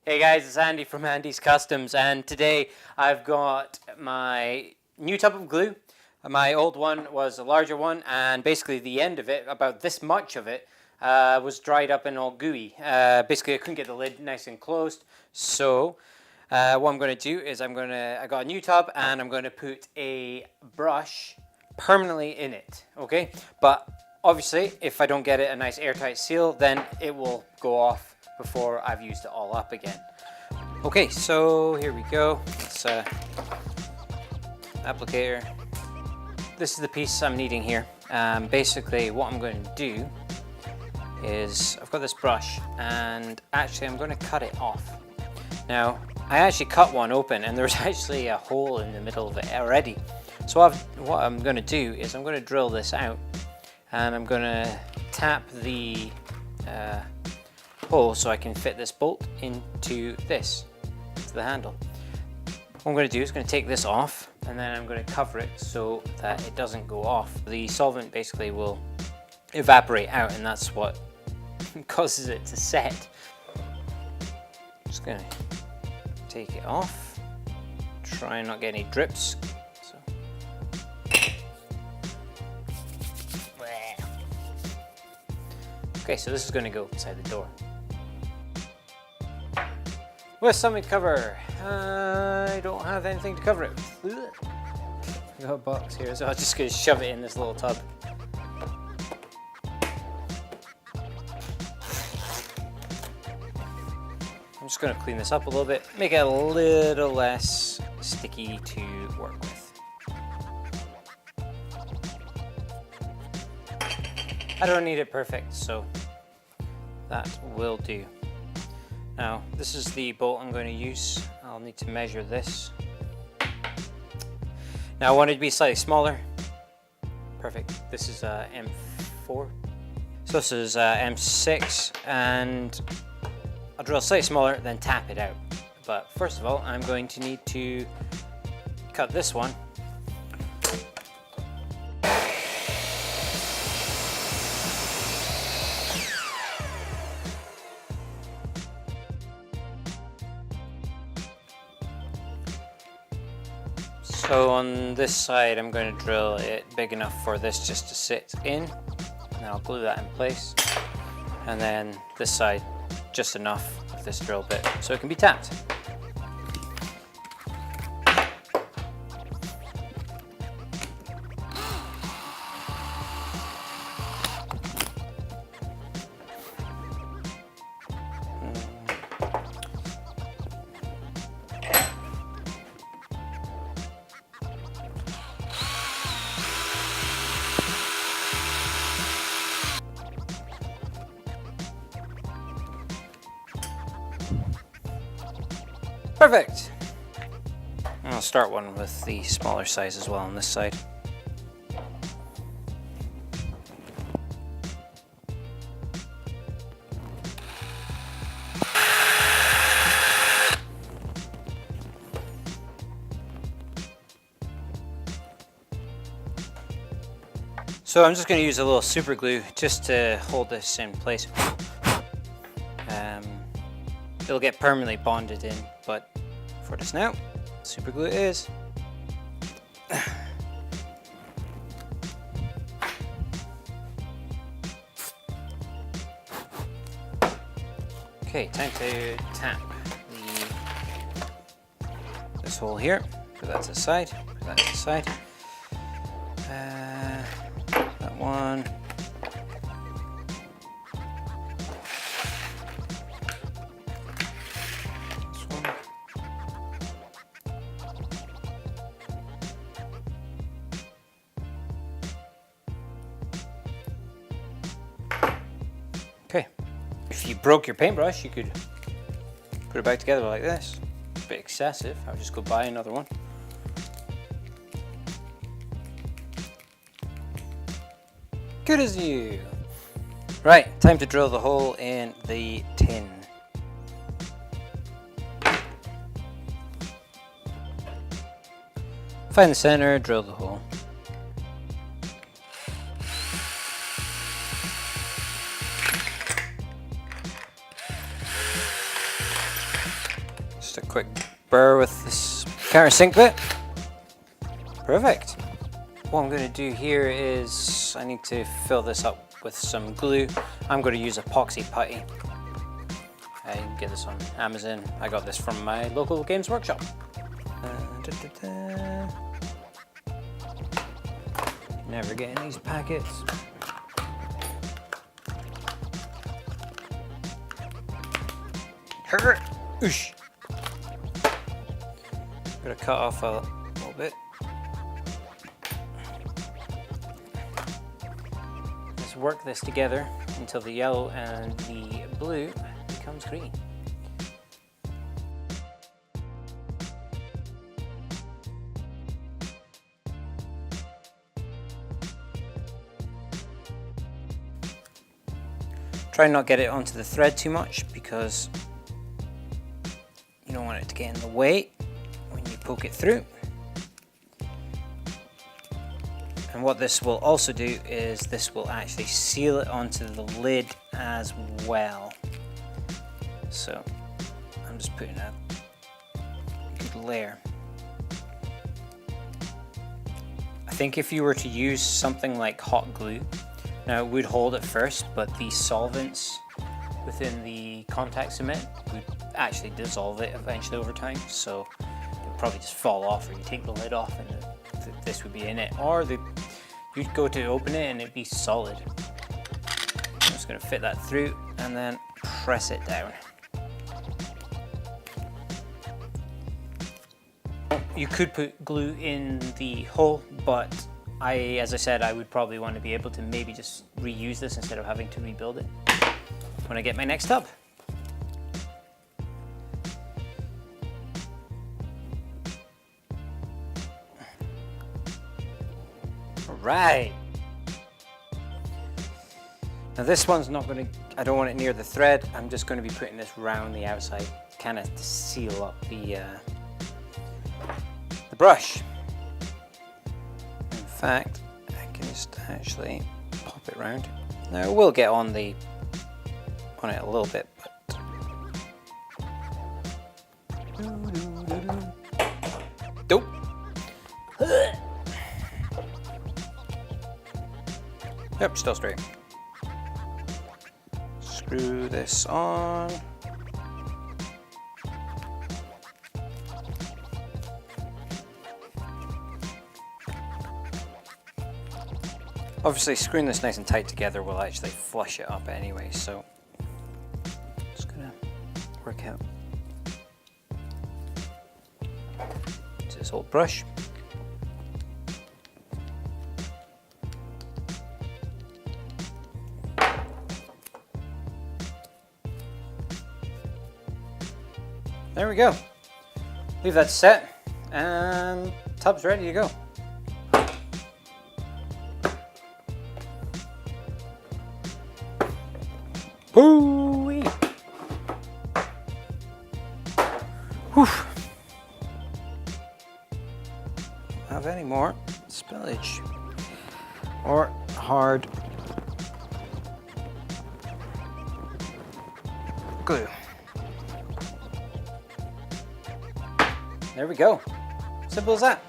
Hey guys, it's Andy from Andy's Customs, and today I've got my new tub of glue. My old one was a larger one, and basically the end of it, about this much of it, was dried up and all gooey. Basically I couldn't get the lid nice and closed, so what I'm going to do is I got a new tub and I'm going to put a brush permanently in it, okay? But obviously if I don't get it a nice airtight seal, then it will go off before I've used it all up again. Okay, so here we go. It's applicator. This is the piece I'm needing here. Basically what I'm going to do is I've got this brush and actually I'm going to cut it off. Now I actually cut one open and there's actually a hole in the middle of it already. So what I'm going to do is I'm going to drill this out and I'm going to tap the hole so I can fit this bolt into the handle. What I'm going to do is going to take this off and then I'm going to cover it so that it doesn't go off. The solvent basically will evaporate out and that's what causes it to set. Just going to take it off, try and not get any drips. Okay, so this is going to go inside the door. With something to cover. I don't have anything to cover it with. I got a box here, so I'm just going to shove it in this little tub. I'm just going to clean this up a little bit, make it a little less sticky to work with. I don't need it perfect, so that will do. Now, this is the bolt I'm going to use. I'll need to measure this. Now, I want it to be slightly smaller. Perfect. This is M4. So this is M6, and I'll drill slightly smaller, then tap it out. But first of all, I'm going to need to cut this one. So on this side I'm going to drill it big enough for this just to sit in, and I'll glue that in place, and then this side just enough of this drill bit so it can be tapped. Perfect! And I'll start one with the smaller size as well on this side. So I'm just going to use a little super glue just to hold this in place. It'll get permanently bonded in, but for this now, super glue it is. Okay, time to tap this hole here. Put that to the side. Put that to the side. That one. Okay, if you broke your paintbrush, you could put it back together like this. It's a bit excessive. I'll just go buy another one. Good as new. Right, time to drill the hole in the tin. Find the center, drill the hole. Just a quick burr with this countersink bit. Perfect. What I'm going to do here is I need to fill this up with some glue. I'm going to use epoxy putty. I can get this on Amazon. I got this from my local Games Workshop. Never getting these packets. Oosh. Gotta cut off a little bit. Let's work this together until the yellow and the blue becomes green. Try not get it onto the thread too much because you don't want it to get in the way when you poke it through. And what this will also do is this will actually seal it onto the lid as well. So I'm just putting a good layer. I think if you were to use something like hot glue, now it would hold at first, but the solvents within the contact cement would actually dissolve it eventually over time, so it would probably just fall off, or you take the lid off and this would be in it, or you'd go to open it and it'd be solid. I'm just going to fit that through and then press it down. You could put glue in the hole, but as I said, I would probably want to be able to maybe just reuse this instead of having to rebuild it when I get my next tub. All right. Now this one's not going to, I don't want it near the thread. I'm just going to be putting this round the outside, kind of to seal up the brush. In fact, I can just actually pop it round. Now it will get on it a little bit, but nope. Yep, still straight. Screw this on. Obviously, screwing this nice and tight together will actually flush it up anyway, so just gonna work out this old brush. There we go. Leave that set, and tub's ready to go. Woo-wee. Whew. Don't have any more spillage or hard glue. There we go. Simple as that.